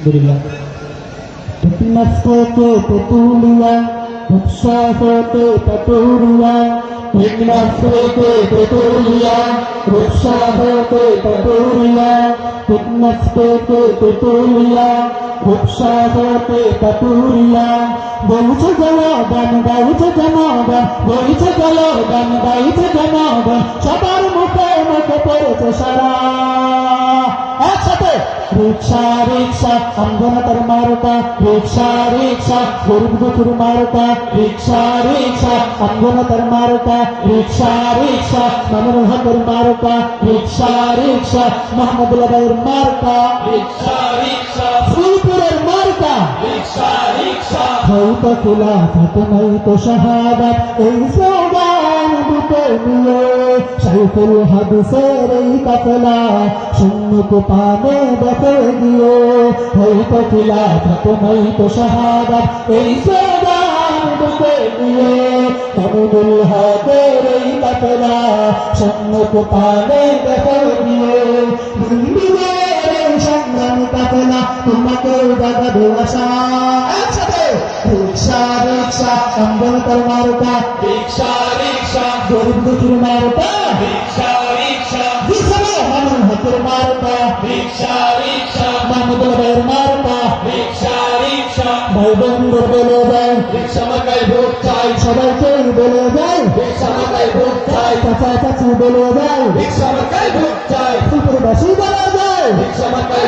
আলহামদুলিল্লাহ। নফসকে তেতুলিয়া উৎসাহতে তেতুলিয়া নফসকে তেতুলিয়া উৎসাহতে তেতুলিয়া নফসকে তেতুলিয়া উৎসাহতে তেতুলিয়া বলছে জনগণ গাইছে জনগণ বলছে জনগণ গাইছে জনগণ সবার মুখে মুখে পড়েছে সারা একসাথে রিক্সা রিক্সা অঙ্গনতার মারুতা রিক্সা রিক্সা গরিব দুঃখের মারুতা রিক্সা রিক্সা অঙ্গনতার মারুতা রিক্সা রিক্সা মামুনুল হকের মারুতা রিক্সা রিক্সা মোহাম্মদুল্লাহ ভাইয়ের মারুতা রিক্সা রিক্সা শ্রীপুরের মারুতা রিক্সা রিক্সা হয়তো খিলাফত নয়তো শাহাদাত এই স্লোগান দুটো নিয়ে শাইখুল হাদিসের এই কাফেলা সম্মুখ পানে দেখে গিয়ে হয়তো খিলাফত নয়তো শাহাদাত এই স্লোগান দুটো নিয়ে মামুনুল হকের এই কাফেলা সম্মুখ পানে দেখে গিয়ে সংগ্রামী কাফেলা তোমাকে জাগাবে আশা একসাথে রিক্সা রিক্সা অঙ্গনতার মারুতা রিক্সা রিক্সা গরিব দুঃখীর মারুতা রিক্সা রিক্সা বিছানো মামুনুল হকের মারুতা রিক্সা রিক্সা মাহমুদুল ভাইয়ের মারুতা রিক্সা রিক্সা ভাই বন্ধুর বলে যায় রিক্সা মার্কায় ভোট চাই সবাইকে বলে যায় রিক্সা মার্কায় ভোট চাই চাচা চাচি বলে যায় রিক্সা মার্কায় ভোট চাই শ্রীপুরবাসী বলে যায় রিক্সা মার্কায়